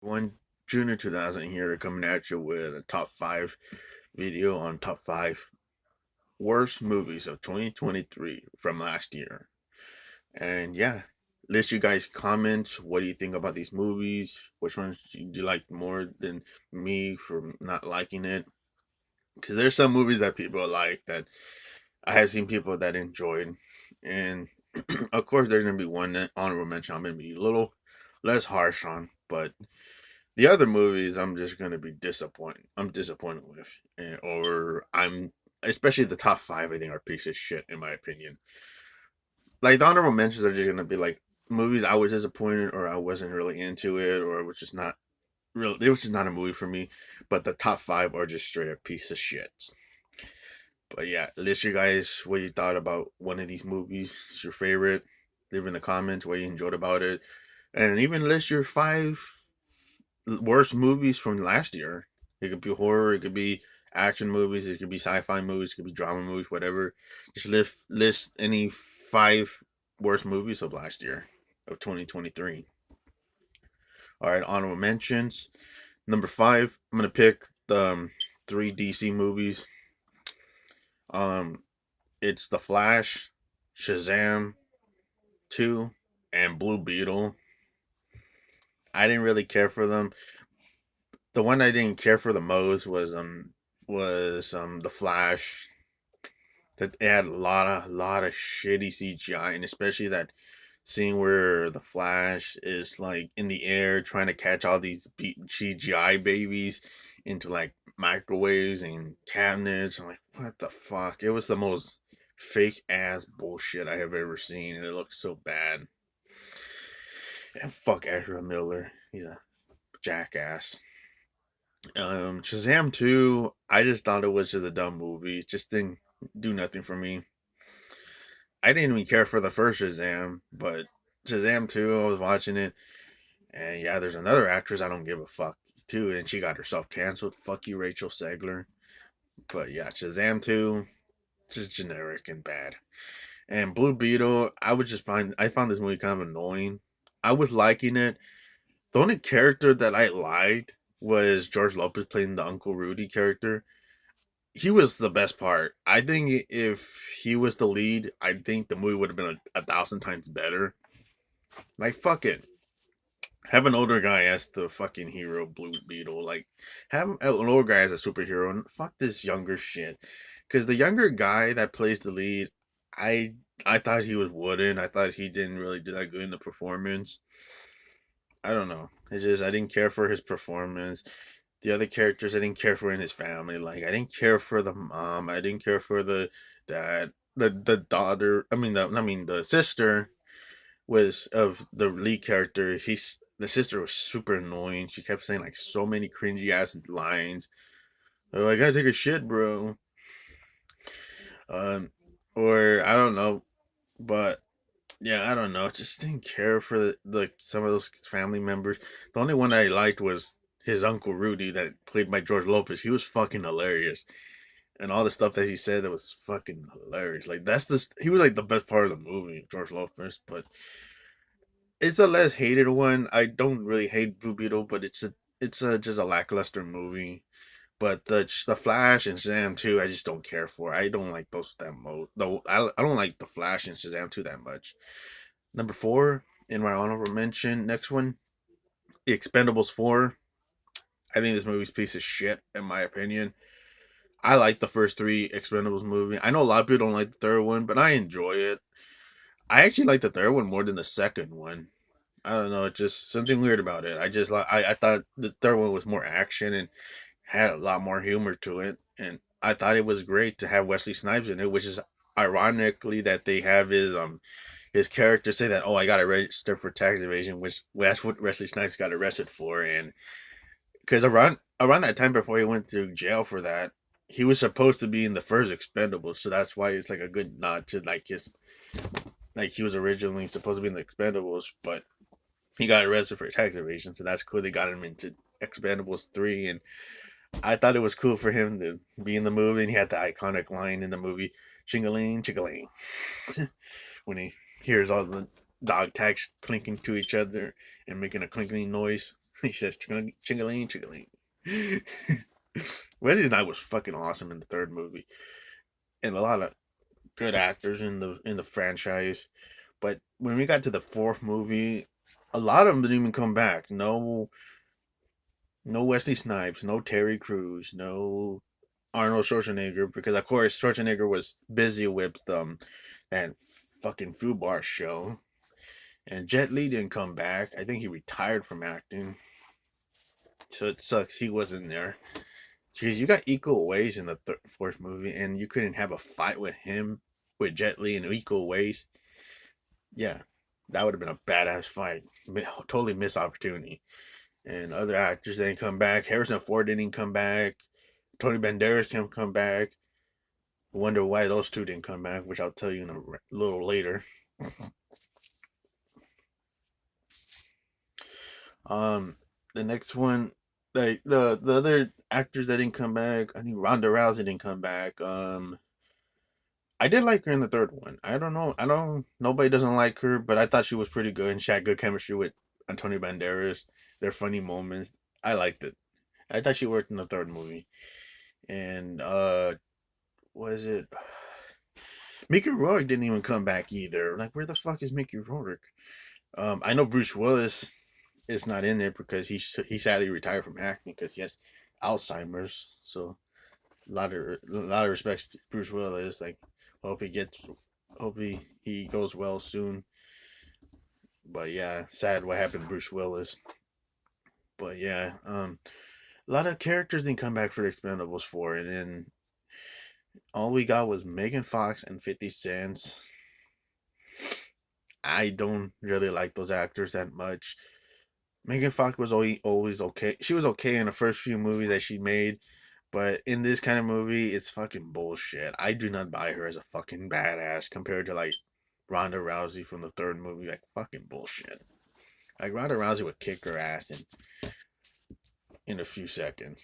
One Junior 2000 here coming at you with a top five video on top five worst movies of 2023 from last year. And yeah, list you guys comments. What do you think about these movies? Which ones do you like more than me for not liking it? Because there's some movies that people like that I have seen people that enjoyed, and of course there's gonna be one that honorable mention I'm gonna be a little less harsh on, but the other movies, I'm just gonna be disappointed. I'm disappointed with, or I'm especially the top five. I think are a piece of shit in my opinion. Like the honorable mentions are just gonna be like movies I was disappointed, or I wasn't really into it, or it was just not real. It was just not a movie for me. But the top five are just straight up piece of shit. But yeah, list you guys what you thought about one of these movies. It's your favorite. Leave in the comments what you enjoyed about it, and even list your five worst movies from last year. It could be horror, it could be action movies, it could be sci-fi movies, it could be drama movies, whatever. Just list any five worst movies of last year of 2023. All right, honorable mentions. Number five, I'm gonna pick the three DC movies. Um, it's The Flash, Shazam 2, and Blue Beetle. I didn't really care for them. The one I didn't care for the most was The Flash. That it had a lot of shitty CGI, and especially that scene where the Flash is like in the air trying to catch all these CGI babies into like microwaves and cabinets. I'm like, what the fuck? It was the most fake ass bullshit I have ever seen, and it looked so bad. And fuck Ezra Miller, he's a jackass. Shazam 2, I just thought it was just a dumb movie. It just didn't do nothing for me. I didn't even care for the first Shazam, but Shazam 2, I was watching it, and yeah, there's another actress I don't give a fuck too, and she got herself canceled. Fuck you, Rachel Segler. But yeah, Shazam 2, just generic and bad. And Blue Beetle, I found this movie kind of annoying. I was liking it. The only character that I liked was George Lopez playing the Uncle Rudy character. He was the best part. I think if he was the lead, I think the movie would have been a thousand times better. Like, fuck it. Have an older guy as the fucking hero, Blue Beetle. Like, have an older guy as a superhero, and fuck this younger shit. Because the younger guy that plays the lead, I I thought he was wooden. I thought he didn't really do that good in the performance. I don't know. It's just I didn't care for his performance. The other characters I didn't care for in his family. Like I didn't care for the mom. I didn't care for the dad. The daughter. The sister was of the lead character. The sister was super annoying. She kept saying like so many cringy ass lines. Oh, I gotta take a shit, bro. Um, or I don't know, but yeah, I don't know. Just didn't care for some of those family members. The only one I liked was his uncle Rudy, that played by George Lopez. He was fucking hilarious, and all the stuff that he said that was fucking hilarious. Like he was like the best part of the movie, George Lopez. But it's a less hated one. I don't really hate Blue Beetle, but it's just a lackluster movie. But the Flash and Shazam 2, I just don't care for. I don't like those that much. Though I don't like the Flash and Shazam 2 that much. Number four in my honorable mention. Next one, Expendables 4. I think this movie's a piece of shit in my opinion. I like the first three Expendables movie. I know a lot of people don't like the third one, but I enjoy it. I actually like the third one more than the second one. I don't know, it's just something weird about it. I thought the third one was more action and had a lot more humor to it, and I thought it was great to have Wesley Snipes in it, which is ironically that they have his character say that, oh, I got arrested for tax evasion, which that's what Wesley Snipes got arrested for. And because around that time before he went to jail for that, he was supposed to be in the first Expendables, so that's why it's like a good nod to like his, like he was originally supposed to be in the Expendables, but he got arrested for tax evasion, so that's cool. They got him into Expendables 3, and I thought it was cool for him to be in the movie. And he had the iconic line in the movie, "Chingaling, chingaling," when he hears all the dog tags clinking to each other and making a clinking noise. He says chingaling, chingaling. Wesley Snipes was fucking awesome in the third movie, and a lot of good actors in the franchise. But when we got to the fourth movie, a lot of them didn't even come back. No Wesley Snipes, no Terry Crews, no Arnold Schwarzenegger, because of course Schwarzenegger was busy with that fucking Fubar show, and Jet Li didn't come back. I think he retired from acting, so it sucks he wasn't there. Because you got equal ways in the fourth movie, and you couldn't have a fight with him with Jet Li in equal ways. Yeah, that would have been a badass fight. Totally missed opportunity. And other actors didn't come back. Harrison Ford didn't come back. Tony Banderas can't come back. Wonder why those two didn't come back, which I'll tell you in a little later. Um, the next one, like the other actors that didn't come back, I think Ronda Rousey didn't come back. I did like her in the third one. I don't know. I don't. Nobody doesn't like her, but I thought she was pretty good and she had good chemistry with Antonio Banderas. Their funny moments. I liked it. I thought she worked in the third movie. And was it Mickey Rourke didn't even come back either. Like, where the fuck is Mickey Rourke? I know Bruce Willis is not in there because he sadly retired from acting because he has Alzheimer's. So a lot of respects to Bruce Willis. Like, hope he gets, hope he goes well soon. But yeah, sad what happened to Bruce Willis. But yeah, a lot of characters didn't come back for the Expendables 4, and then all we got was Megan Fox and 50 Cent. I don't really like those actors that much. Megan Fox was always okay. She was okay in the first few movies that she made, but in this kind of movie, it's fucking bullshit. I do not buy her as a fucking badass compared to like Ronda Rousey from the third movie. Like, fucking bullshit. Like, Ronda Rousey would kick her ass in a few seconds.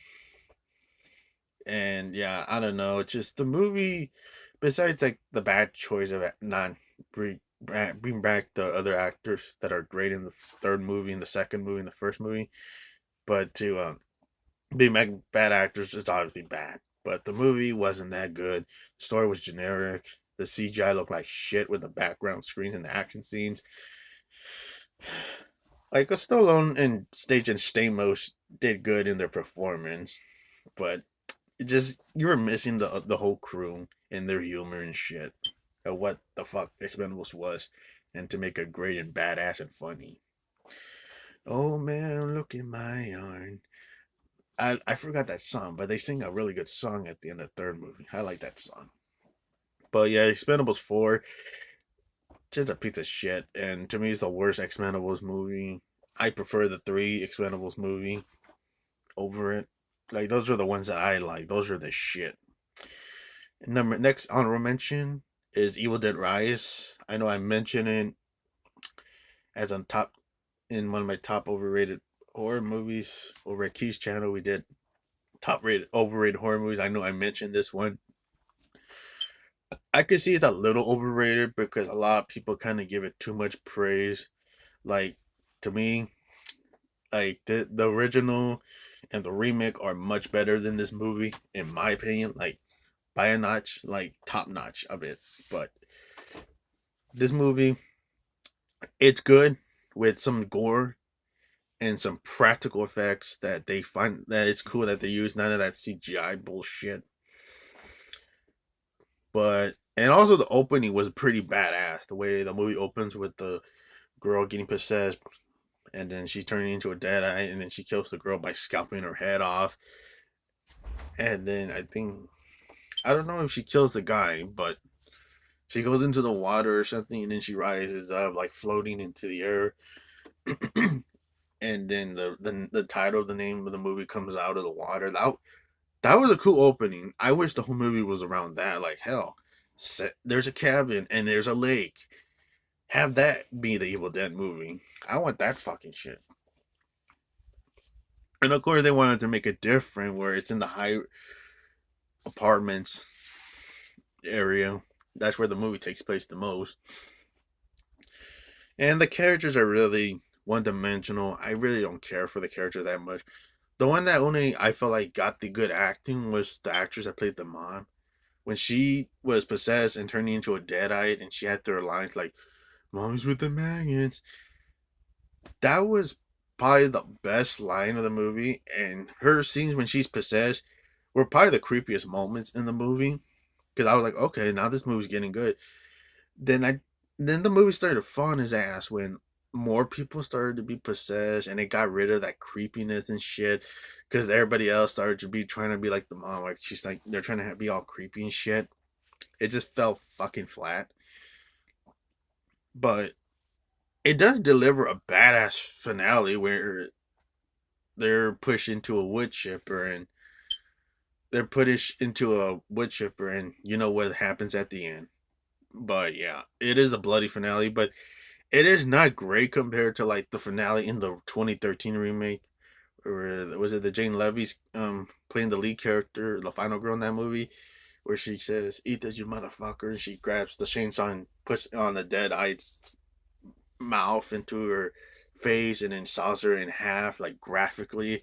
And yeah, I don't know. It's just the movie. Besides like the bad choice of not bring back the other actors that are great in the third movie, in the second movie, in the first movie, but to bring back bad actors is obviously bad. But the movie wasn't that good. The story was generic. The CGI looked like shit with the background screens and the action scenes. Like, Stallone and Stage and Stamos did good in their performance, but it just, you were missing the whole crew and their humor and shit of what the fuck Expendables was, and to make it great and badass and funny. Oh man, look in my yarn. I forgot that song, but they sing a really good song at the end of the third movie. I like that song. But yeah, Expendables 4, just a piece of shit, and to me it's the worst Expendables movie. I prefer the three Expendables movie over it. Like, those are the ones that I like. Those are the shit. Next honorable mention is Evil Dead Rise. I know I mentioned it as on top in one of my top overrated horror movies over at Keith's channel. We did top rated overrated horror movies. I know I mentioned this one. I could see it's a little overrated because a lot of people kind of give it too much praise. Like, to me, like the original and the remake are much better than this movie, in my opinion. Like, by a notch, like top notch of it. But this movie, it's good with some gore and some practical effects that they find that it's cool that they use none of that CGI bullshit. But and also the opening was pretty badass. The way the movie opens with the girl getting possessed, and then she's turning into a dead eye, and then she kills the girl by scalping her head off. And then I don't know if she kills the guy, but she goes into the water or something, and then she rises up like floating into the air. And then the title of the name of the movie comes out of the water. That was a cool opening. I wish the whole movie was around that. Like, hell, there's a cabin and there's a lake. Have that be the Evil Dead movie. I want that fucking shit. And of course, they wanted to make it different, where it's in the high apartments area. That's where the movie takes place the most. And the characters are really one dimensional. I really don't care for the character that much. The one that only I felt like got the good acting was the actress that played the mom. When she was possessed and turning into a deadite, and she had their lines like "Mommy's with the maggots," that was probably the best line of the movie. And her scenes when she's possessed were probably the creepiest moments in the movie. Because I was like, okay, now this movie's getting good. Then I, then the movie started to fall on his ass when more people started to be possessed, and it got rid of that creepiness and shit. Because everybody else started to be trying to be like the mom, like she's like they're trying to be all creepy and shit. It just fell fucking flat. But it does deliver a badass finale where they're pushed into a wood chipper, and they're put into a wood chipper, and you know what happens at the end. But yeah, it is a bloody finale, but it is not great compared to like the finale in the 2013 remake. Or was it the Jane Levy's playing the lead character, the final girl in that movie, where she says, "Eat this, you motherfucker," and she grabs the chainsaw and puts on the deadite's mouth into her face and then saws her in half, like graphically.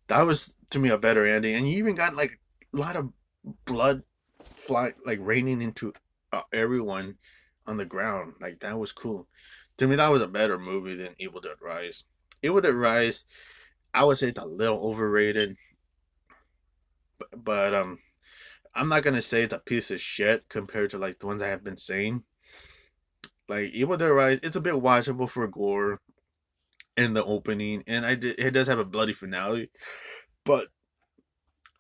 That was to me a better ending, and you even got like a lot of blood fly like raining into everyone on the ground. Like that was cool. To me, that was a better movie than Evil Dead Rise. Evil Dead Rise, I would say it's a little overrated, but I'm not gonna say it's a piece of shit compared to like the ones I have been saying. Like Evil Dead Rise, it's a bit watchable for gore in the opening, and it does have a bloody finale, but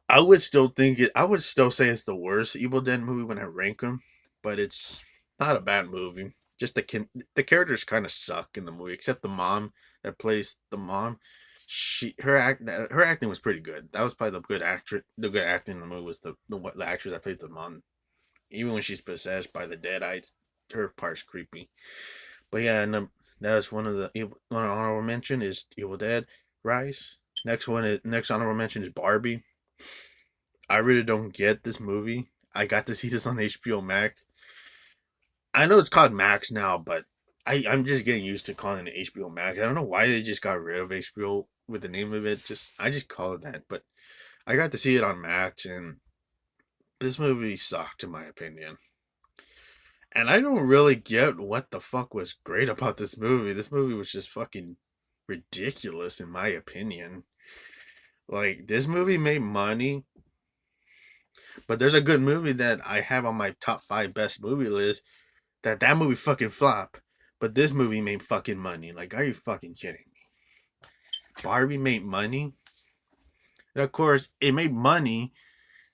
I would still think it. I would still say it's the worst Evil Dead movie when I rank them, but it's not a bad movie. Just the characters kind of suck in the movie, except the mom that plays the mom. Her acting was pretty good. That was probably the good actress. The good acting in the movie was the actress that played the mom. Even when she's possessed by the Deadites, her part's creepy. But yeah, and that was one honorable mention is Evil Dead Rise. Next honorable mention is Barbie. I really don't get this movie. I got to see this on HBO Max. I know it's called Max now, but I'm just getting used to calling it HBO Max. I don't know why they just got rid of HBO with the name of it. I just call it that. But I got to see it on Max, and this movie sucked in my opinion. And I don't really get what the fuck was great about this movie. This movie was just fucking ridiculous in my opinion. Like this movie made money, but there's a good movie that I have on my top 5 best movie list that movie fucking flop, but this movie made fucking money. Like, are you fucking kidding me? Barbie made money, and of course, it made money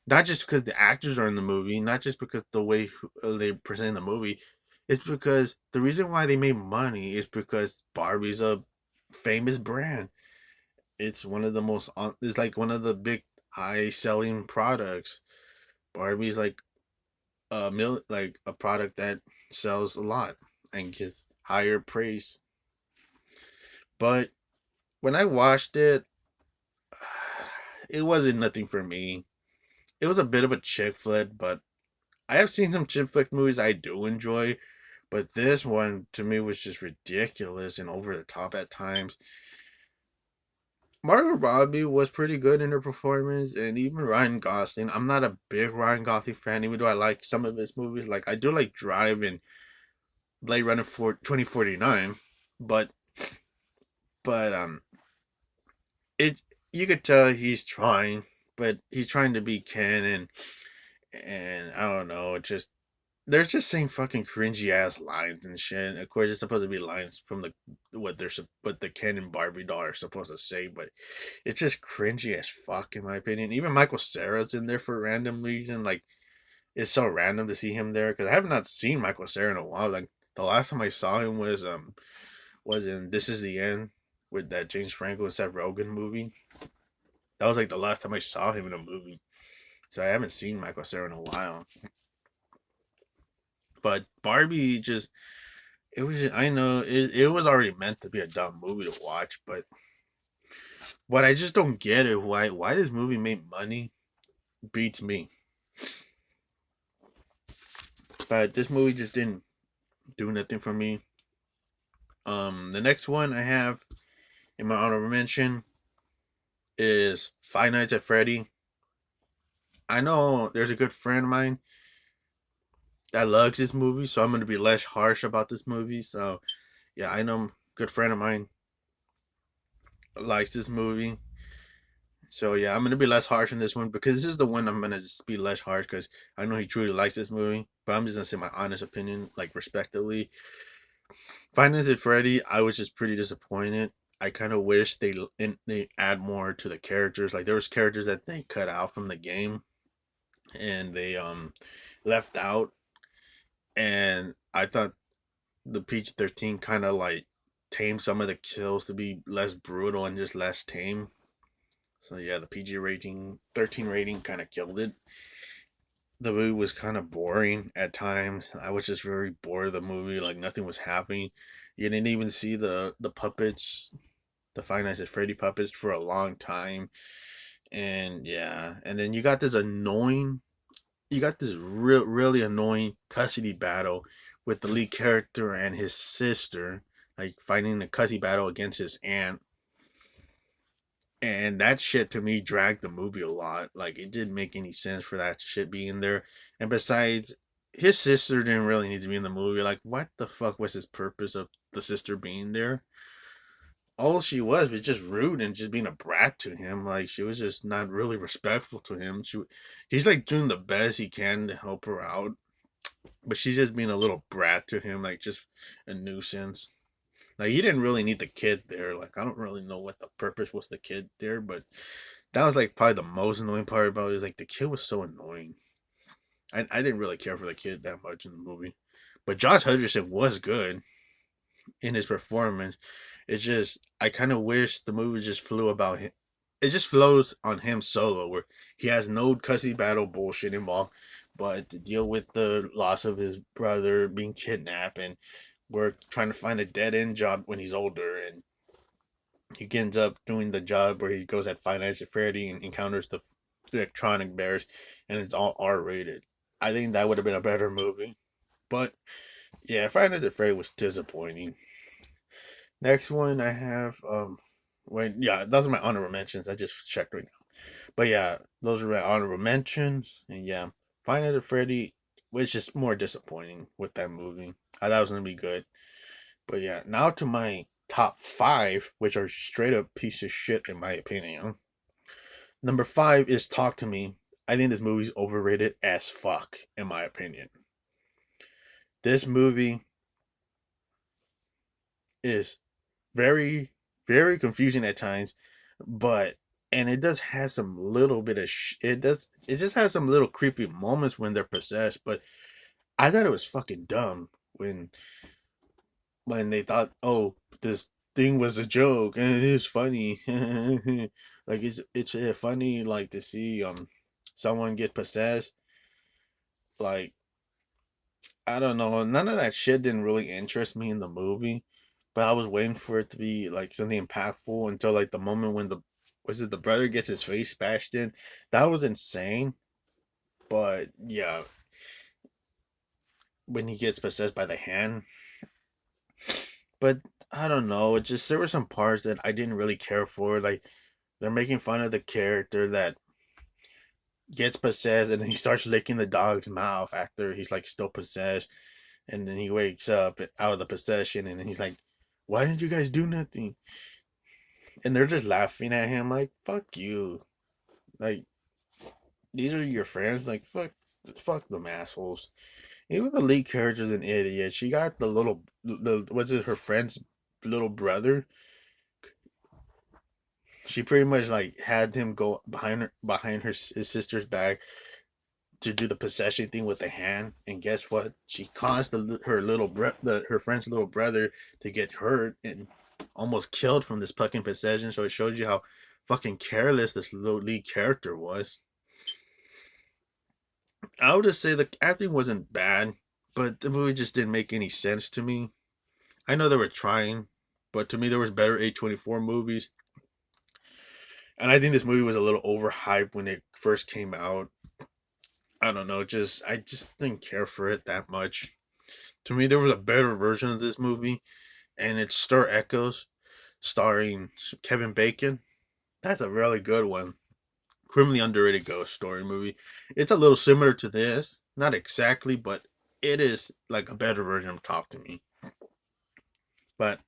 not just because the actors are in the movie, not just because the way they present the movie. It's because the reason why they made money is because Barbie's a famous brand. It's one of the most. It's like one of the big high selling products. Barbie's like like a product that sells a lot and gets higher praise. But when I watched it, it wasn't nothing for me. It was a bit of a chick flick, but I have seen some chick flick movies I do enjoy. But this one to me was just ridiculous and over the top at times. Margot Robbie was pretty good in her performance, and even Ryan Gosling. I'm not a big Ryan Gosling fan, even though I like some of his movies. Like I do like Drive and Blade Runner for 2049, but but it you could tell he's trying, but he's trying to be Ken, and I don't know, it just there's just saying fucking cringy ass lines and shit. Of course, it's supposed to be lines from what the Ken and Barbie doll are supposed to say, but it's just cringy as fuck in my opinion. Even Michael Cera's in there for a random reason. Like it's so random to see him there because I have not seen Michael Cera in a while. Like the last time I saw him was in This Is the End with that James Franco and Seth Rogen movie. That was like the last time I saw him in a movie. So I haven't seen Michael Cera in a while. But Barbie just it was I know it was already meant to be a dumb movie to watch, but what I just don't get is why this movie made money beats me. But this movie just didn't do nothing for me. The next one I have in my honorable mention is Five Nights at Freddy. I know there's a good friend of mine that loves this movie, so I'm gonna be less harsh about this movie. So yeah, I know a good friend of mine likes this movie. So yeah, I'm gonna be less harsh on this one because this is the one I'm gonna just be less harsh because I know he truly likes this movie. But I'm just gonna say my honest opinion, like respectively. Five Nights at Freddy, I was just pretty disappointed. I kind of wish they add more to the characters. Like there was characters that they cut out from the game and they left out, and I thought the PG-13 kind of like tamed some of the kills to be less brutal and just less tame. So yeah, the PG rating 13 rating kind of killed it. The movie was kind of boring at times. I was just very bored of the movie. Like nothing was happening. You didn't even see the puppets, the Five Nights at Freddy puppets for a long time. And yeah, and then you got this really annoying custody battle with the lead character and his sister, like fighting a custody battle against his aunt. And that shit to me dragged the movie a lot. Like it didn't make any sense for that shit being there. And besides, his sister didn't really need to be in the movie. Like, what the fuck was his purpose of the sister being there? All she was just rude and just being a brat to him. Like she was just not really respectful to him. He's like doing the best he can to help her out, but she's just being a little brat to him, like just a nuisance. Like you didn't really need the kid there. Like I don't really know what the purpose was the kid there, but that was like probably the most annoying part about it. Is like the kid was so annoying. I didn't really care for the kid that much in the movie, but Josh Hutcherson was good in his performance. It's just I kind of wish the movie just flew about him. It just flows on him solo, where he has no custody battle bullshit involved, but to deal with the loss of his brother being kidnapped, and we're trying to find a dead end job when he's older, and he ends up doing the job where he goes at Five Nights at Freddy and encounters the electronic bears, and it's all R rated. I think that would have been a better movie, but yeah, Five Nights at Freddy was disappointing. Next one I have, when yeah, those are my honorable mentions. I just checked right now, but yeah, those are my honorable mentions, and yeah, Five Nights at Freddy was just more disappointing with that movie. I thought it was gonna be good, but yeah, now to my top five, which are straight up piece of shit in my opinion. Number five is Talk to Me. I think this movie's overrated as fuck, in my opinion. This movie is very, very confusing at times, but and it does have some little bit of it just has some little creepy moments when they're possessed, but I thought it was fucking dumb when they thought, oh, this thing was a joke and it is funny. Like it's funny like to see someone get possessed. Like I don't know, none of that shit didn't really interest me in the movie, but I was waiting for it to be like something impactful until like the moment when the brother gets his face bashed in. That was insane. But yeah, when he gets possessed by the hand, but I don't know. It just there were some parts that I didn't really care for. Like they're making fun of the character that gets possessed and he starts licking the dog's mouth after he's like still possessed, and then he wakes up out of the possession and he's like, "Why didn't you guys do nothing?" And they're just laughing at him like, "Fuck you!" Like these are your friends. Like fuck them assholes. Even the lead character's an idiot. She got the was it her friend's little brother? She pretty much like had him go behind his sister's back to do the possession thing with the hand, and guess what? She caused her friend's little brother to get hurt and almost killed from this fucking possession. So it shows you how fucking careless this little lead character was. I would just say the acting wasn't bad, but the movie just didn't make any sense to me. I know they were trying, but to me there was better A24 movies, and I think this movie was a little overhyped when it first came out. I don't know, I just didn't care for it that much. To me, there was a better version of this movie, and it's Stir Echoes, starring Kevin Bacon. That's a really good one. Criminally underrated ghost story movie. It's a little similar to this, not exactly, but it is like a better version of Talk to Me. But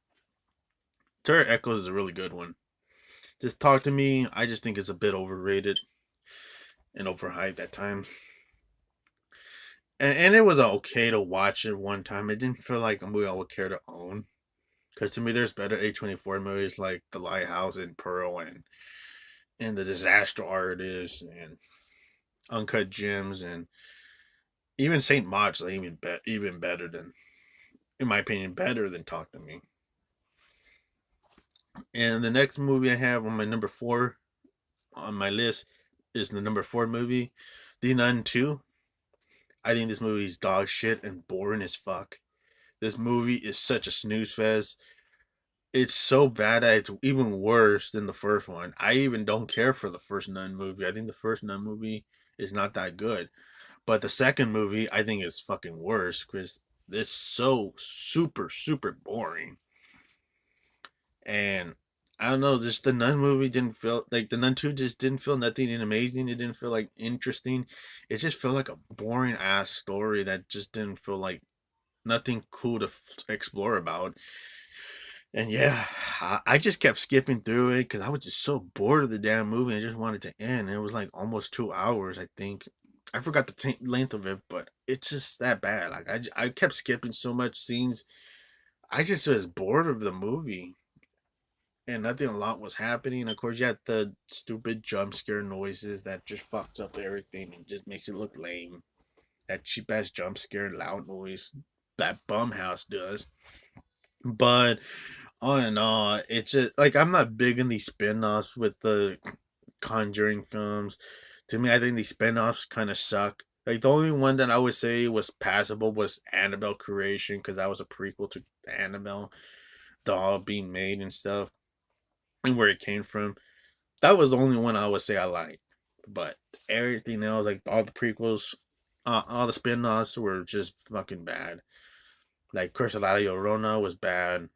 Stir Echoes is a really good one. Just Talk to Me, I just think it's a bit overrated and overhyped at times. And it was okay to watch it one time. It didn't feel like a movie I would care to own. Because to me, there's better A24 movies like The Lighthouse and Pearl and The Disaster Artist and Uncut Gems and even Saint Maud's like even better than, in my opinion, better than Talk to Me. And the next movie I have on my number 4 on my list is the number 4 movie, The Nun 2. I think this movie is dog shit and boring as fuck. This movie is such a snooze fest. It's so bad that it's even worse than the first one. I even don't care for the first Nun movie. I think the first Nun movie is not that good. But the second movie, I think is fucking worse because it's so super, super boring. And I don't know, just the Nun movie didn't feel like the Nun 2 just didn't feel nothing amazing. It didn't feel like interesting. It just felt like a boring ass story that just didn't feel like nothing cool to explore about. And yeah, I just kept skipping through it because I was just so bored of the damn movie. I just wanted to end. It was like almost 2 hours, I think. I forgot the length of it, but it's just that bad. Like I kept skipping so much scenes. I just was bored of the movie, and nothing a lot was happening. Of course, you had the stupid jump scare noises that just fucks up everything and just makes it look lame. That cheap ass jump scare loud noise that Bumhouse does. But all in all, it's just like I'm not big in these spin-offs with the Conjuring films. To me, I think these spin-offs kind of suck. Like the only one that I would say was passable was Annabelle Creation because that was a prequel to the Annabelle doll being made and stuff and where it came from. That was the only one I would say I liked. But everything else, like all the prequels, all the spin-offs were just fucking bad. Like Curse of La Llorona was bad.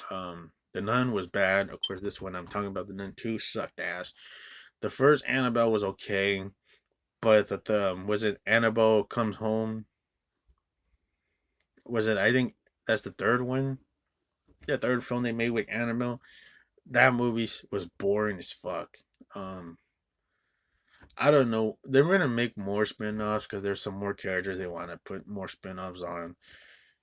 The Nun was bad. Of course, this one I'm talking about, the Nun 2 sucked ass. The first Annabelle was okay, but the was it Annabelle Comes Home? Was it? I think that's the third one. The third film they made with Annabelle. That movie was boring as fuck. Um, I don't know. They're gonna make more spin-offs because there's some more characters they want to put more spin-offs on.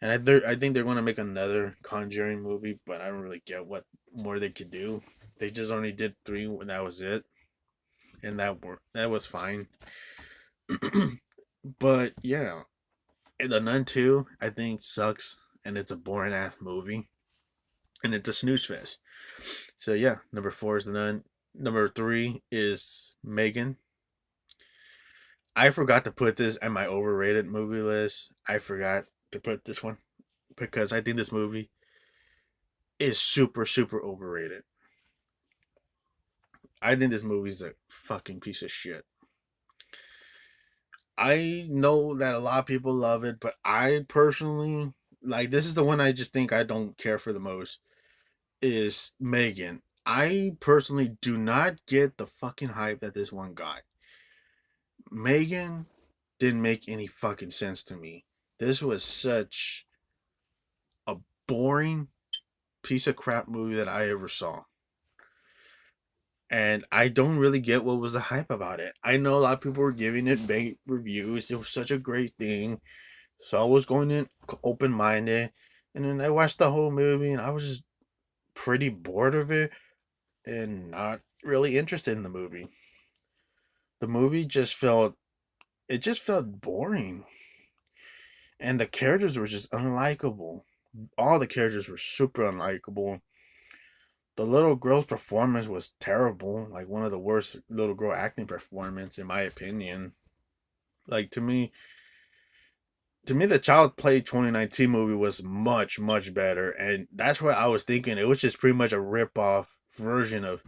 And I think they're gonna make another Conjuring movie, but I don't really get what more they could do. They just only did 3 and that was it. And that was fine. But yeah, and the Nun 2 I think sucks and it's a boring ass movie and it's a snooze fest. So yeah, number 4 is the Nun. Number 3 is Megan. I forgot to put this at my overrated movie list. I forgot to put this one because I think this movie is super super overrated. I think this movie's a fucking piece of shit. I know that a lot of people love it, but I personally like this is the one I just think I don't care for the most is Megan. I personally do not get the fucking hype that this one got. Megan didn't make any fucking sense to me. This was such a boring piece of crap movie that I ever saw. And I don't really get what was the hype about it. I know a lot of people were giving it big reviews. It was such a great thing. So I was going in open minded. And then I watched the whole movie and I was just pretty bored of it and not really interested in the movie. The movie just felt boring. And the characters were just unlikable. All the characters were super unlikable. The little girl's performance was terrible, like one of the worst little girl acting performance in my opinion. Like to me the Child Play 2019 movie was much much better, and that's what I was thinking. It was just pretty much a rip off version of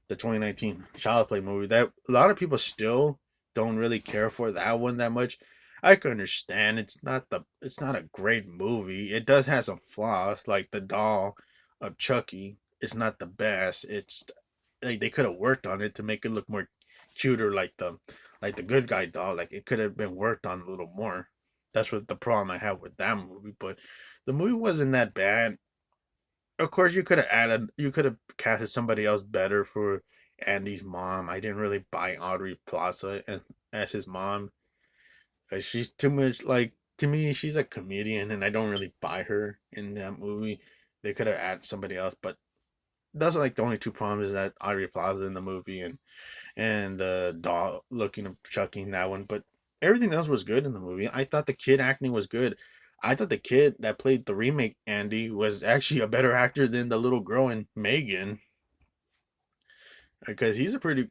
the 2019 Child Play movie that a lot of people still don't really care for that one that much. I can understand it's not a great movie. It does have some flaws, like the doll of Chucky. It's not the best. It's like they could have worked on it to make it look more cuter, like the good guy doll. Like it could have been worked on a little more. That's what the problem I have with that movie. But the movie wasn't that bad. Of course, you could have casted somebody else better for Andy's mom. I didn't really buy Audrey Plaza as his mom. 'Cause she's too much like to me. She's a comedian, and I don't really buy her in that movie. They could have added somebody else, but those are like the only two problems is that Aubrey Plaza in the movie and the doll looking of Chucky in that one. But everything else was good in the movie. I thought the kid acting was good. I thought the kid that played the remake Andy was actually a better actor than the little girl in Megan because he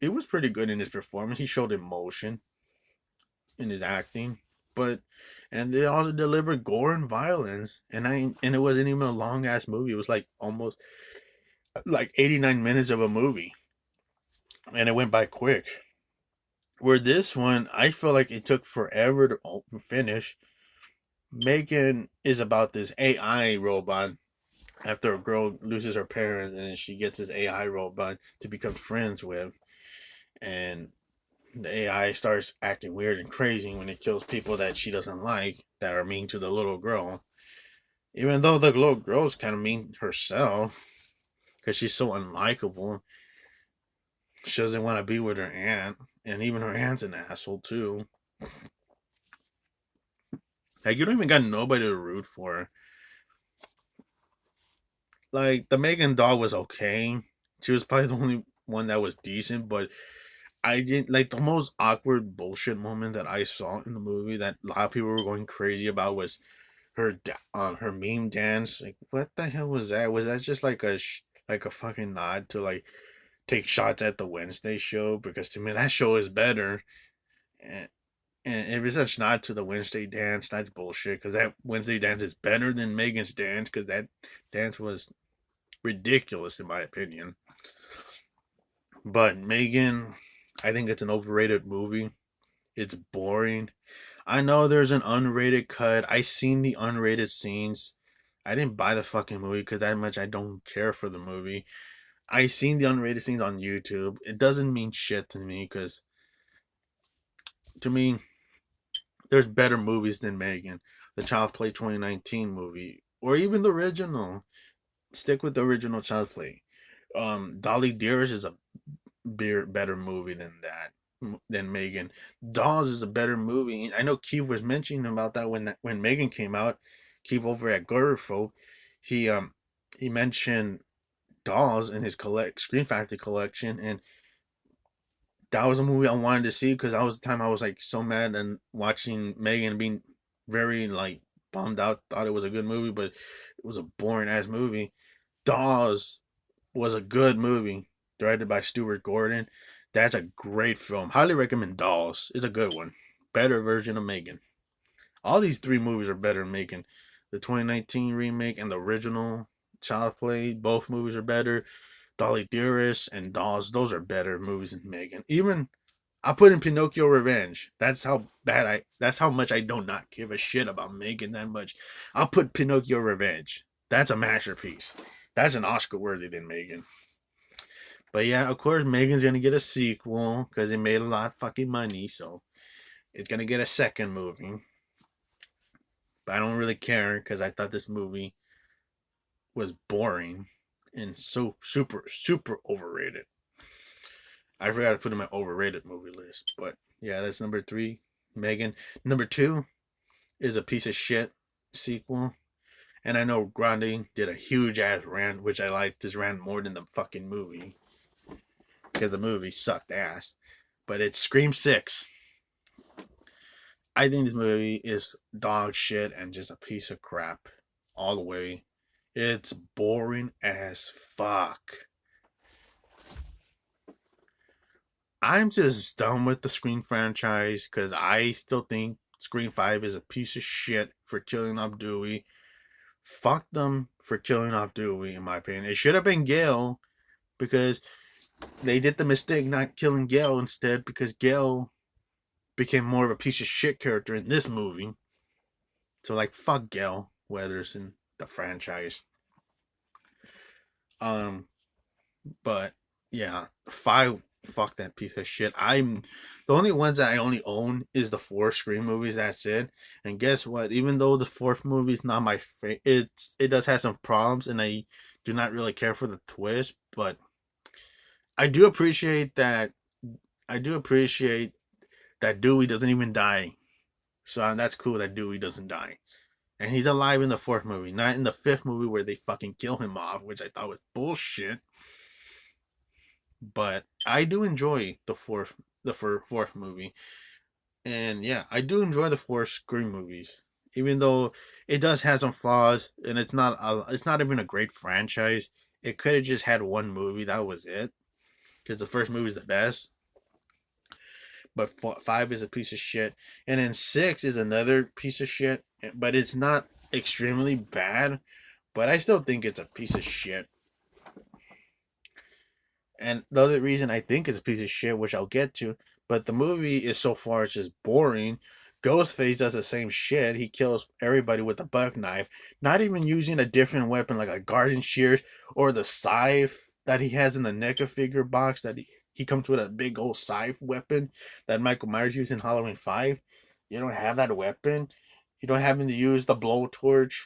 was pretty good in his performance. He showed emotion in his acting, but and they also delivered gore and violence, and it wasn't even a long ass movie. It was like almost like 89 minutes of a movie, and it went by quick. Where this one, I feel like it took forever to finish. Megan is about this AI robot after a girl loses her parents, and she gets this AI robot to become friends with, and the AI starts acting weird and crazy when it kills people that she doesn't like that are mean to the little girl. Even though the little girl's kind of mean herself because she's so unlikable. She doesn't want to be with her aunt, and even her aunt's an asshole too. Like you don't even got nobody to root for. Like the Megan doll was okay. She was probably the only one that was decent, but I didn't like the most awkward bullshit moment that I saw in the movie that a lot of people were going crazy about was her meme dance. Like what the hell was that? Was that just like like a fucking nod to like take shots at the Wednesday show? Because to me that show is better. And and if it's such nod to the Wednesday dance, that's bullshit. Because that Wednesday dance is better than Megan's dance. Because that dance was ridiculous in my opinion. But Megan, I think it's an overrated movie. It's boring. I know there's an unrated cut. I seen the unrated scenes. I didn't buy the fucking movie because that much I don't care for the movie. I seen the unrated scenes on YouTube. It doesn't mean shit to me because to me, there's better movies than Megan. The Child Play 2019 movie, or even the original. Stick with the original Child Play. Dolly Dearest is a better movie than than Megan. Dolls is a better movie. I know Keith was mentioning about that when Megan came out. Keith over at Gurfo, he he mentioned Dolls in his Screen Factory collection, and that was a movie I wanted to see because that was the time I was like so mad and watching Megan being very like bummed out. Thought it was a good movie, but it was a boring ass movie. Dolls was a good movie directed by Stuart Gordon. That's a great film. Highly recommend Dolls. It's a good one. Better version of Megan. All these three movies are better than Megan. The 2019 remake and the original Child Play, both movies are better. Dolly Dearest and Dolls, those are better movies than Megan. Even I put in Pinocchio Revenge. That's how much I do not give a shit about Megan that much. I'll put Pinocchio Revenge. That's a masterpiece. That's an Oscar worthy than Megan. But yeah, of course Megan's gonna get a sequel because it made a lot of fucking money, so it's gonna get a second movie. But I don't really care because I thought this movie was boring and so super overrated. I forgot to put in my overrated movie list, but yeah, that's number three, Megan. Number two is a piece of shit sequel, and I know Grande did a huge ass rant, which I liked this rant more than the fucking movie because the movie sucked ass. But it's Scream 6. I think this movie is dog shit and just a piece of crap all the way. It's boring as fuck. I'm just done with the Scream franchise because I still think Scream 5 is a piece of shit for killing off Dewey. Fuck them for killing off Dewey, in my opinion. It should have been Gale because they did the mistake not killing Gale instead because Gale became more of a piece of shit character in this movie. So like fuck Gale Weathers in the franchise. Um, but yeah, 5, fuck that piece of shit. I'm the only ones that I only own is the 4 Scream movies. That's it. And guess what? Even though the fourth movie is not my favorite, it does have some problems, and I do not really care for the twist. But I do appreciate that. I do appreciate that Dewey doesn't even die. So that's cool that Dewey doesn't die. And he's alive in the 4th movie, not in the 5th movie where they fucking kill him off, which I thought was bullshit. But I do enjoy the fourth movie, and yeah, I do enjoy the 4 Scream movies, even though it does have some flaws, and it's not even a great franchise. It could have just had one movie, that was it, because the first movie is the best. But 5 is a piece of shit, and then 6 is another piece of shit, but it's not extremely bad. But I still think it's a piece of shit. And the other reason I think it's a piece of shit, which I'll get to, but the movie is so far it's just boring. Ghostface does the same shit. He kills everybody with a buck knife, not even using a different weapon like a garden shears or the scythe that he has in the NECA figure box. That he comes with a big old scythe weapon that Michael Myers used in Halloween 5. You don't have that weapon. You don't have him to use the blowtorch,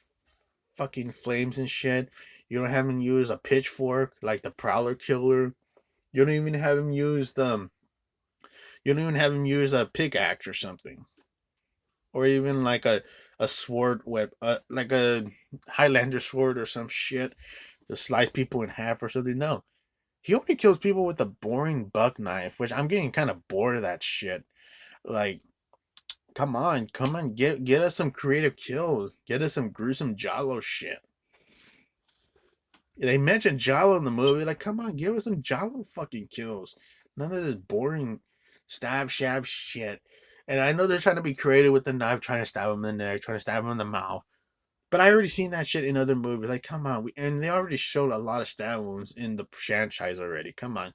fucking flames and shit. You don't have him use a pitchfork like the Prowler Killer. You don't even have him use the. You don't even have him use a pickaxe or something, or even like a sword whip, like a Highlander sword or some shit to slice people in half or something. No, he only kills people with a boring buck knife, which I'm getting kind of bored of that shit. Like, come on, get us some creative kills, get us some gruesome Giallo shit. They mentioned Giallo in the movie. Like, come on, give us some Giallo fucking kills. None of this boring stab, shab shit. And I know they're trying to be creative with the knife, trying to stab him in the neck, trying to stab him in the mouth. But I already seen that shit in other movies. Like, come on. And they already showed a lot of stab wounds in the franchise already. Come on.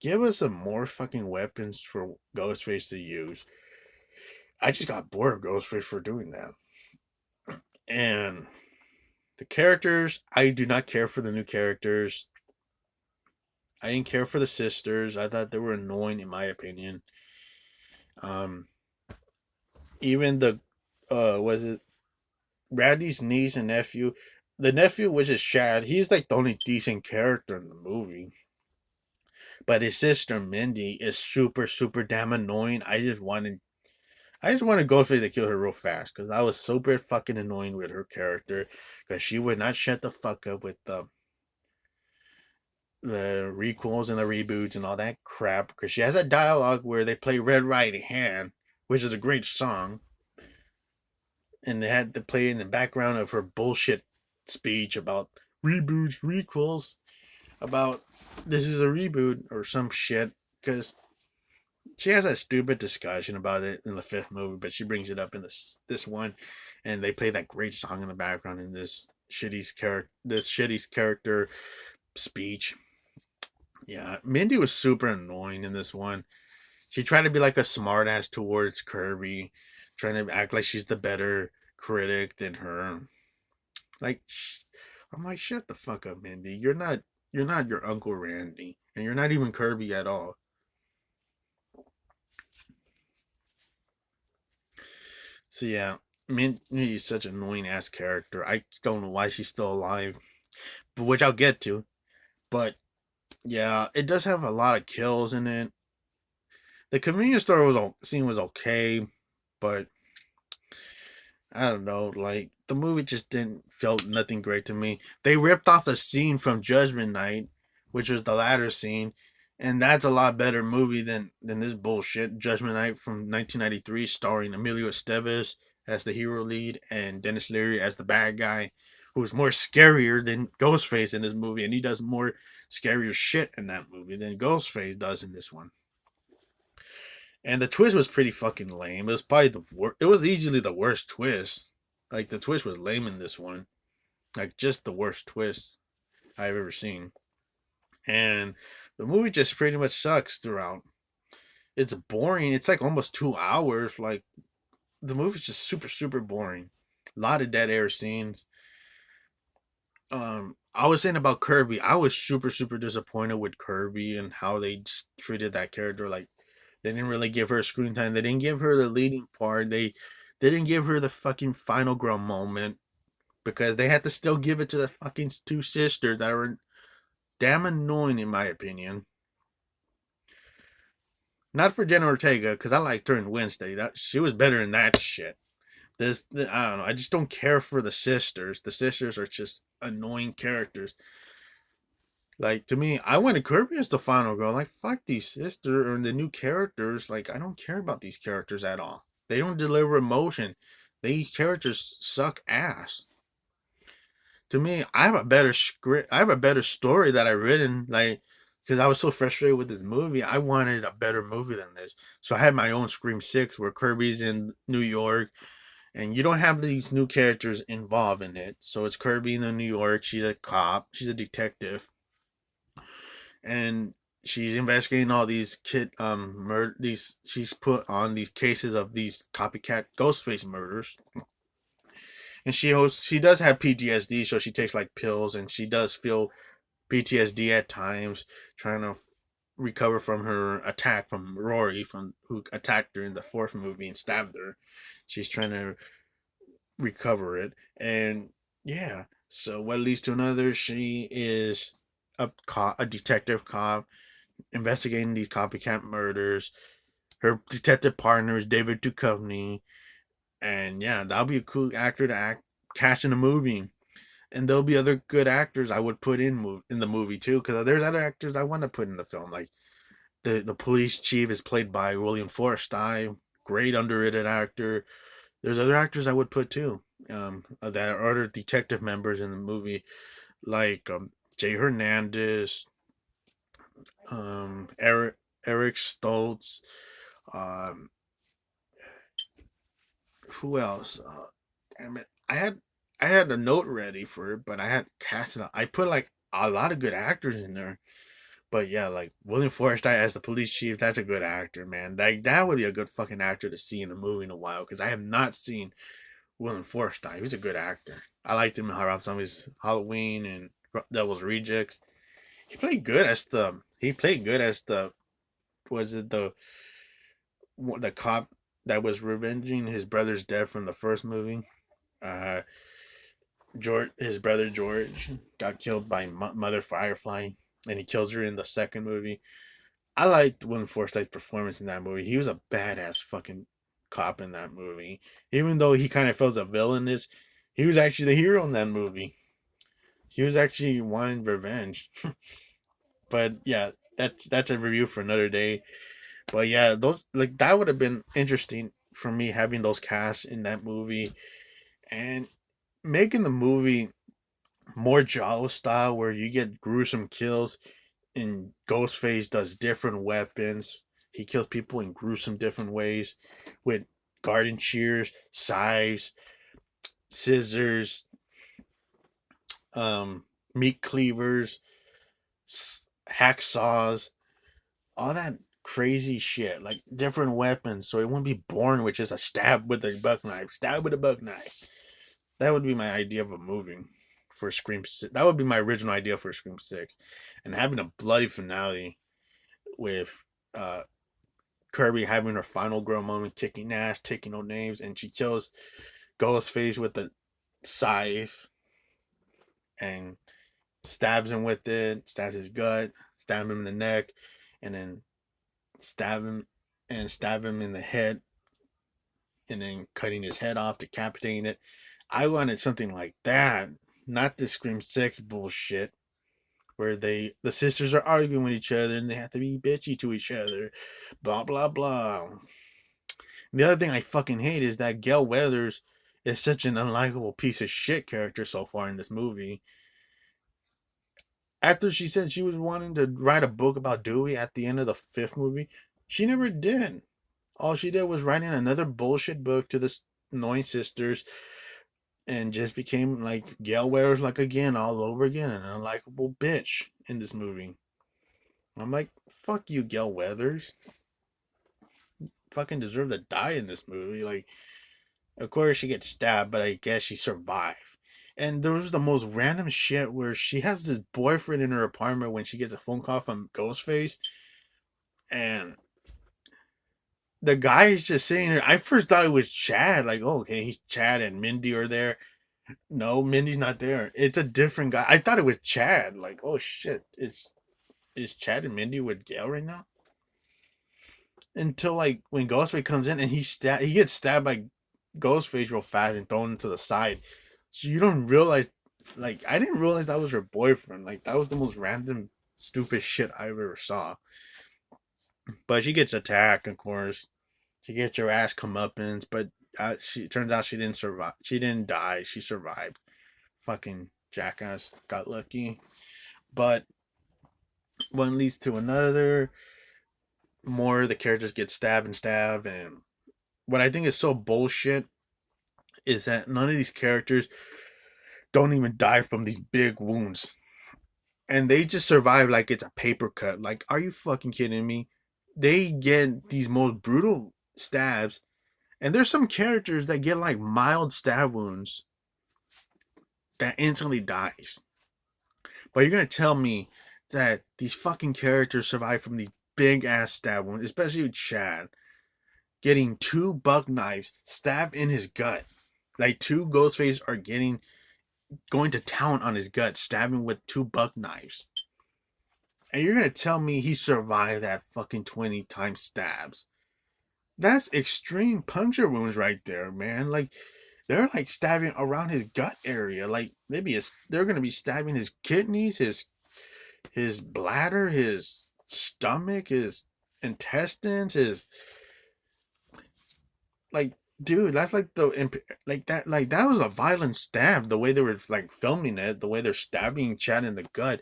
Give us some more fucking weapons for Ghostface to use. I just got bored of Ghostface for doing that. And the characters, I do not care for the new characters. I didn't care for the sisters. I thought they were annoying, in my opinion. Um, even the was it Randy's niece and nephew? The nephew, which is Shad, he's like the only decent character in the movie. But his sister Mindy is super, super damn annoying. I just wanted Ghostface to kill her real fast because I was super fucking annoying with her character because she would not shut the fuck up with the requels and the reboots and all that crap because she has a dialogue where they play Red Right Hand, which is a great song, and they had to play in the background of her bullshit speech about reboots, requels, about this is a reboot or some shit because she has that stupid discussion about it in the 5th movie, but she brings it up in this one, and they play that great song in the background in this shitty's character speech. Yeah, Mindy was super annoying in this one. She tried to be like a smartass towards Kirby, trying to act like she's the better critic than her. Like, I'm like, shut the fuck up, Mindy. You're not your Uncle Randy, and you're not even Kirby at all. So yeah, Mindy is such an annoying ass character. I don't know why she's still alive, but which I'll get to. But yeah, it does have a lot of kills in it. The convenience store scene was okay, but I don't know, like the movie just didn't felt nothing great to me. They ripped off the scene from Judgment Night, which was the latter scene, and that's a lot better movie than this bullshit Judgment Night from 1993, starring Emilio Estevez as the hero lead and Dennis Leary as the bad guy, who is more scarier than Ghostface in this movie, and he does more scarier shit in that movie than Ghostface does in this one. And the twist was pretty fucking lame. It was probably it was easily the worst twist. Like the twist was lame in this one. Like just the worst twist I've ever seen. And the movie just pretty much sucks throughout. It's boring. It's like almost 2 hours. Like the movie's just super super boring. A lot of dead air scenes. I was saying about Kirby. I was super super disappointed with Kirby and how they just treated that character. Like they didn't really give her screen time. They didn't give her the leading part. They didn't give her the fucking final girl moment because they had to still give it to the fucking two sisters that were damn annoying in my opinion. Not for Jenna Ortega because I liked her in Wednesday. That she was better in that shit. I don't know. I just don't care for the sisters. The sisters are just annoying characters. Like to me, I wanted Kirby as the final girl. Like fuck these sisters or the new characters. Like I don't care about these characters at all. They don't deliver emotion. These characters suck ass. To me, I have a better script. I have a better story that I written. Like because I was so frustrated with this movie, I wanted a better movie than this. So I had my own Scream Six where Kirby's in New York and you don't have these new characters involved in it. So it's Kirby in New York. She's a cop. She's a detective, and she's investigating all these these. She's put on these cases of these copycat Ghostface murders, and she does have PTSD, so she takes like pills, and she does feel PTSD at times, trying to recover from her attack from Rory, from who attacked her in the fourth movie and stabbed her. She's trying to recover it. And yeah, so what leads to another, she is a detective cop investigating these copycat murders. Her detective partner is David Duchovny. And yeah, that'll be a cool actor to act cast in a movie. And there'll be other good actors I would put in the movie too, because there's other actors I want to put in the film. Like the police chief is played by William Forsythe, great underrated actor. There's other actors I would put too. That are other detective members in the movie, like Jay Hernandez, Eric Stoltz, um, who else? Damn it, I had a note ready for it, but I had cast it. I put like a lot of good actors in there. But yeah, like William Forsythe as the police chief, that's a good actor, man. That would be a good fucking actor to see in a movie in a while because I have not seen William Forsythe. He's a good actor. I liked him in Rob Zombie's Halloween and Devil's Rejects. He played good as the. He played good as the. Was it the cop that was revenging his brother's death from the first movie? Uh, his brother George got killed by Mother Firefly, and he kills her in the second movie. I liked William Forsythe's performance in that movie. He was a badass fucking cop in that movie. Even though he kind of feels a villainous, he was actually the hero in that movie. He was actually wanting revenge. But yeah, that's a review for another day. But yeah, those like that would have been interesting for me having those casts in that movie and making the movie more Giallo style where you get gruesome kills and Ghostface does different weapons. He kills people in gruesome different ways with garden shears, scythes, scissors, meat cleavers, hacksaws, all that crazy shit, like different weapons, so it wouldn't be boring with just a stab with a buck knife, stab with a buck knife. That would be my idea of a movie for Scream 6. That would be my original idea for Scream 6. And having a bloody finale with uh, Kirby having her final girl moment, kicking ass, taking no names, and she kills Ghostface with the scythe and stabs him with it, stabs his gut, stab him in the neck, and then stab him in the head, and then cutting his head off, decapitating it. I wanted something like that, not this Scream 6 bullshit where the sisters are arguing with each other and they have to be bitchy to each other, blah blah blah. The other thing I fucking hate is that Gail Weathers is such an unlikable piece of shit character so far in this movie. After she said she was wanting to write a book about Dewey at the end of the fifth movie, she never did. All she did was writing another bullshit book to the annoying sisters and just became like Gail Weathers like again all over again, an unlikable bitch in this movie. I'm like, fuck you, Gail Weathers. fucking deserve to die in this movie. Like, of course she gets stabbed, but I guess she survived. And there was the most random shit where she has this boyfriend in her apartment when she gets a phone call from Ghostface, and the guy is just sitting there. I first thought it was Chad. Like, oh, okay, he's Chad and Mindy are there. No, Mindy's not there. It's a different guy. I thought it was Chad. Like, oh shit, is Chad and Mindy with Gail right now? Until like when Ghostface comes in and he gets stabbed by Ghostface real fast and thrown into the side. So you don't realize, like, I didn't realize that was her boyfriend. Like, that was the most random, stupid shit I ever saw. But she gets attacked, of course. She gets her ass comeuppance, but she turns out she didn't survive. She didn't die. She survived. Fucking jackass got lucky. But one leads to another. More of the characters get stabbed, and what I think is so bullshit is that none of these characters don't even die from these big wounds. And they just survive like it's a paper cut. Like, are you fucking kidding me? They get these most brutal stabs, and there's some characters that get like mild stab wounds that instantly dies. But you're gonna tell me that these fucking characters survive from these big ass stab wounds, especially Chad getting two buck knives stabbed in his gut. Like, two Ghostface are going to town on his gut, stabbing with two buck knives. And you're gonna tell me he survived that fucking 20 times stabs? That's extreme puncture wounds right there, man. Like, they're like stabbing around his gut area. Like, maybe they're gonna be stabbing his kidneys, his bladder, his stomach, his intestines, his, like, dude, that's like that was a violent stab. The way they were like filming it, the way they're stabbing Chad in the gut,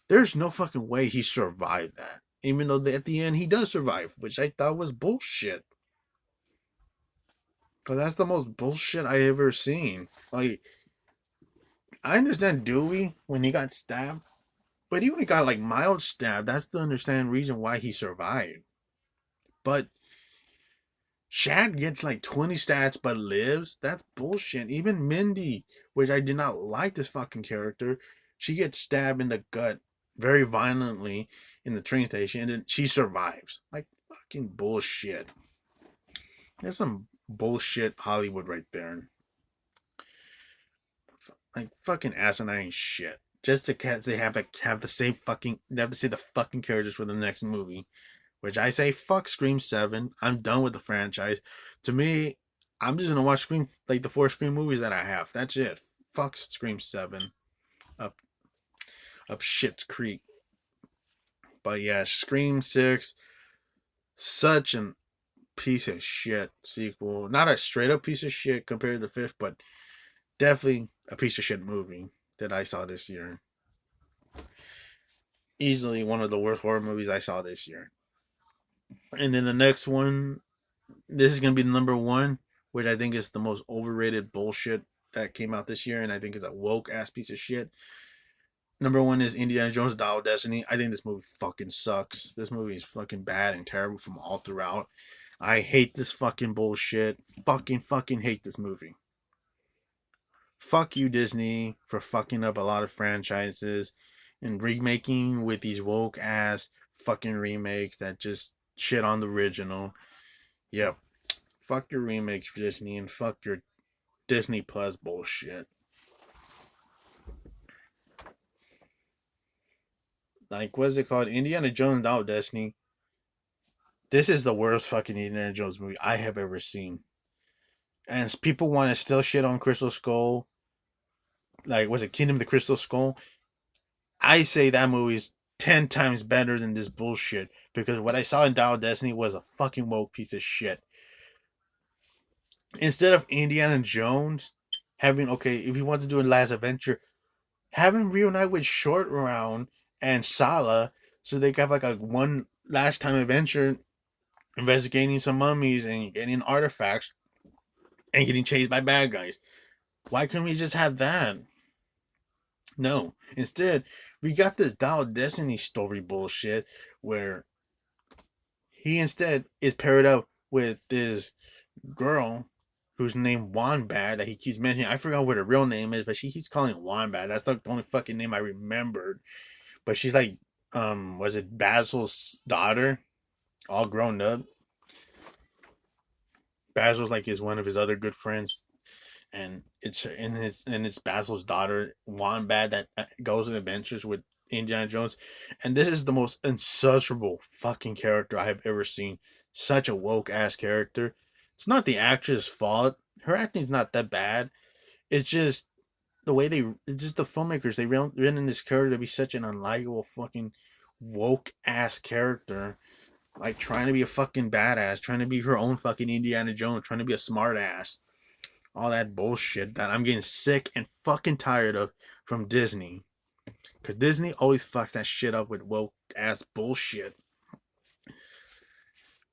there's no fucking way he survived that. Even though at the end he does survive, which I thought was bullshit. Cause that's the most bullshit I ever seen. Like, I understand Dewey when he got stabbed, but even when he got like mild stabbed, that's the understand reason why he survived. But Chad gets like 20 stats but lives. That's bullshit. Even Mindy, which I did not like this fucking character, she gets stabbed in the gut very violently in the train station and then she survives. Like, fucking bullshit. That's some bullshit Hollywood right there. Like, fucking asinine shit. Just because they have the same fucking, they have to say the fucking characters for the next movie. Which I say, fuck Scream 7. I'm done with the franchise. To me, I'm just gonna watch Scream, like the 4 Scream movies that I have. That's it. Fuck Scream 7. Up Shit's Creek. But yeah, Scream 6, such a piece of shit sequel. Not a straight up piece of shit compared to the fifth, but definitely a piece of shit movie that I saw this year. Easily one of the worst horror movies I saw this year. And then the next one, this is gonna be the number one, which I think is the most overrated bullshit that came out this year, and I think is a woke ass piece of shit. Number one is Indiana Jones: Dial of Destiny. I think this movie fucking sucks. This movie is fucking bad and terrible from all throughout. I hate this fucking bullshit. Fucking hate this movie. Fuck you, Disney, for fucking up a lot of franchises and remaking with these woke ass fucking remakes that just shit on the original. Yep. Fuck your remakes, Disney, and fuck your Disney Plus bullshit. Like, what is it called? Indiana Jones: Dial of Destiny. This is the worst fucking Indiana Jones movie I have ever seen. And people want to still shit on Crystal Skull. Like, was it Kingdom of the Crystal Skull? I say that movie's 10 times better than this bullshit. Because what I saw in Dial of Destiny was a fucking woke piece of shit. Instead of Indiana Jones having, okay, if he wants to do a last adventure, have him reunite with Short Round and Sala so they have like a one last time adventure investigating some mummies and getting artifacts and getting chased by bad guys. Why couldn't we just have that? No. Instead, we got this Dial of Destiny story bullshit where he instead is paired up with this girl who's named Wombat that he keeps mentioning. I forgot what her real name is, but she keeps calling it Wombat. That's like the only fucking name I remembered. But she's like, was it Basil's daughter, all grown up? Basil's like is one of his other good friends, and it's Basil's daughter Wombat that goes on adventures with Indiana Jones, and this is the most insufferable fucking character I have ever seen. Such a woke ass character. It's not the actress' fault. Her acting's not that bad. It's just the way they. It's just the filmmakers. They written this character to be such an unlikable fucking woke ass character, like trying to be a fucking badass, trying to be her own fucking Indiana Jones, trying to be a smart ass. All that bullshit that I'm getting sick and fucking tired of from Disney. Because Disney always fucks that shit up with woke ass bullshit.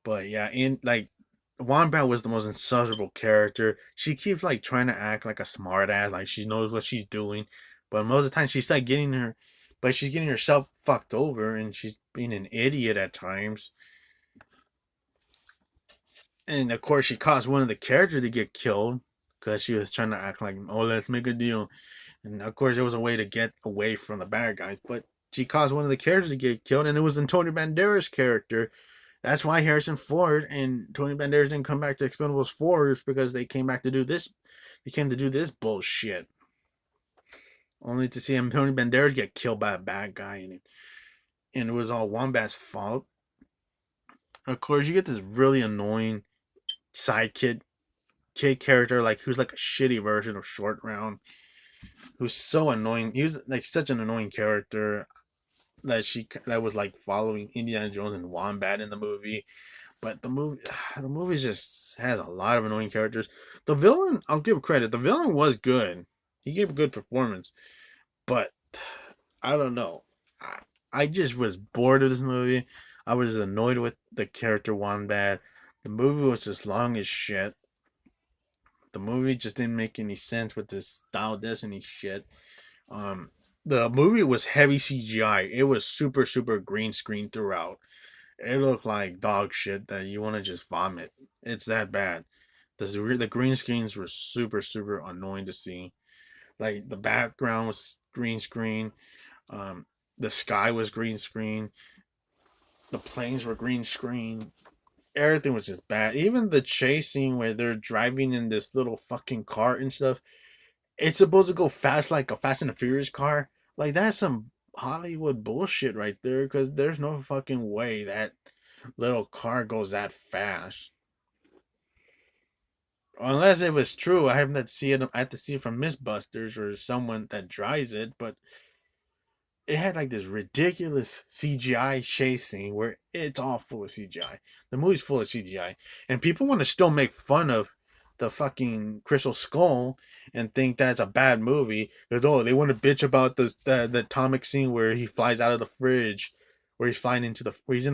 But yeah, in like Wombat was the most insufferable character. She keeps like trying to act like a smart ass, like she knows what she's doing. But most of the time she's like she's getting herself fucked over and she's being an idiot at times. And of course she caused one of the characters to get killed because she was trying to act like, oh, let's make a deal. And of course, it was a way to get away from the bad guys. But she caused one of the characters to get killed, and it was Antonio Banderas' character. That's why Harrison Ford and Tony Banderas didn't come back to Expendables 4 is because they came back to do this. They came to do this bullshit. Only to see Antonio Banderas get killed by a bad guy, and it was all Wombat's fault. Of course, you get this really annoying sidekick kid character, like who's like a shitty version of Short Round, who's so annoying. He was like such an annoying character that was like following Indiana Jones and Wombat in the movie. But the movie just has a lot of annoying characters. The villain, I'll give credit. The villain was good. He gave a good performance. But I don't know. I just was bored of this movie. I was annoyed with the character Wombat. The movie was just long as shit. The movie just didn't make any sense with this Style Destiny shit. The movie was heavy CGI. It was super, super green screen throughout. It looked like dog shit that you want to just vomit. It's that bad. The green screens were super, super annoying to see. Like the background was green screen. The sky was green screen. The planes were green screen. Everything was just bad. Even the chase scene where they're driving in this little fucking car and stuff. It's supposed to go fast like a Fast and the Furious car. Like that's some Hollywood bullshit right there. Because there's no fucking way that little car goes that fast. Unless it was true, I haven't to see it. I have to see it from MythBusters or someone that drives it. But it had like this ridiculous CGI chase scene where it's all full of CGI. The movie's full of CGI, and people want to still make fun of the fucking Crystal Skull and think that's a bad movie because they want to bitch about the atomic scene where he flies out of the fridge, where he's in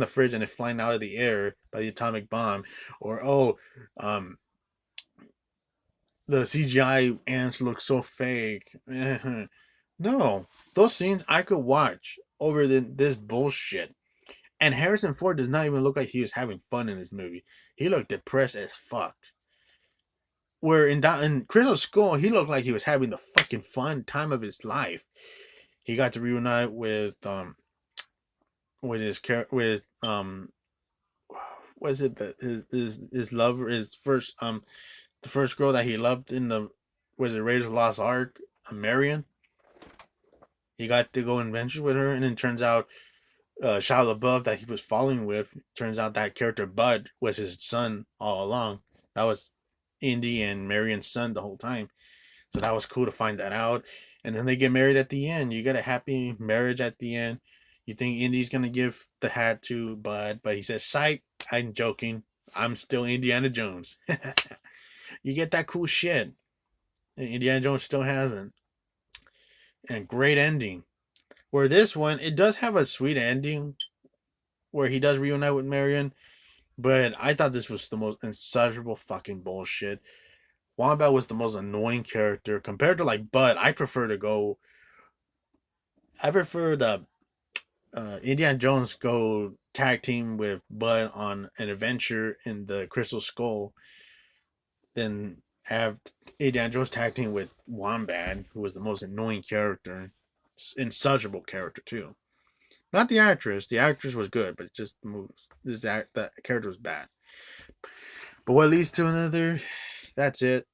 the fridge and it's flying out of the air by the atomic bomb, or the CGI ants look so fake. No, those scenes I could watch over this bullshit. And Harrison Ford does not even look like he was having fun in this movie. He looked depressed as fuck. Where in Crystal Skull, he looked like he was having the fucking fun time of his life. He got to reunite with his was it his lover, his first the first girl that he loved in the was it Raiders of the Lost Ark, Marion. He got to go and adventure with her, and then turns out Shia LaBeouf that he was following with, turns out that character Bud was his son all along. That was Indy and Marion's son the whole time. So that was cool to find that out. And then they get married at the end. You get a happy marriage at the end. You think Indy's gonna give the hat to Bud, but he says, "Psych, I'm joking. I'm still Indiana Jones." You get that cool shit. And Indiana Jones still hasn't. And great ending. Where this one, it does have a sweet ending where he does reunite with Marion, but I thought this was the most insufferable fucking bullshit. Wombat was the most annoying character compared to like Bud. I prefer the Indiana Jones go tag team with Bud on an adventure in the Crystal Skull. Then have Indiana Jones tag team with Wombat, who was the most annoying character, insufferable character too. Not the actress. The actress was good, but just the moves. That character was bad. But what leads to another? That's it.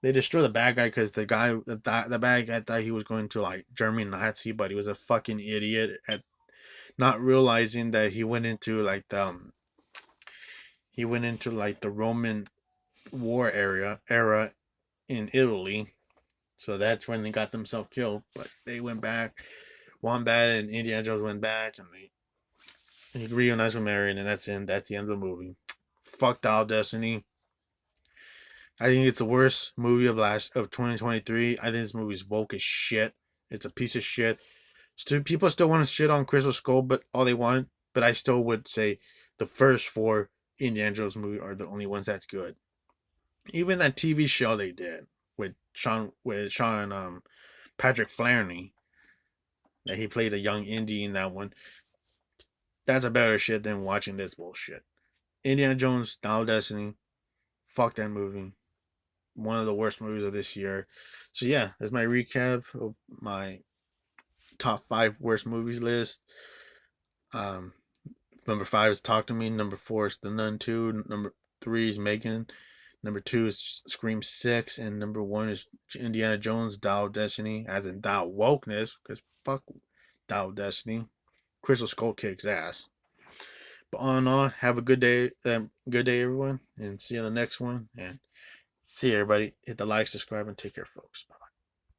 They destroy the bad guy because the bad guy thought he was going to like German Nazi, but he was a fucking idiot at not realizing that he went into like the Roman war era in Italy. So that's when they got themselves killed. But they went back. Wombat and Indiana Jones went back, and he reunites with Marion, and that's the end of the movie. Fuck Dial Destiny. I think it's the worst movie of 2023. I think this movie's woke as shit. It's a piece of shit. People still want to shit on Crystal Skull, but all they want. But I still would say the first four Indiana Jones movies are the only ones that's good. Even that TV show they did with Sean Patrick Flanery, that he played a young Indy in that one. That's a better shit than watching this bullshit. Indiana Jones, Dial Destiny. Fuck that movie. One of the worst movies of this year. So yeah, that's my recap of my top 5 worst movies list. Number 5 is Talk to Me. Number 4 is The Nun 2. Number 3 is Megan. Number 2 is Scream 6. And number 1 is Indiana Jones, Dial Destiny. As in Dial Wokeness. Because fuck Dial Destiny. Crystal Skull kicks ass. But all in all, have a good day. Good day, everyone. And see you on the next one. And see you, everybody. Hit the like, subscribe, and take care, folks.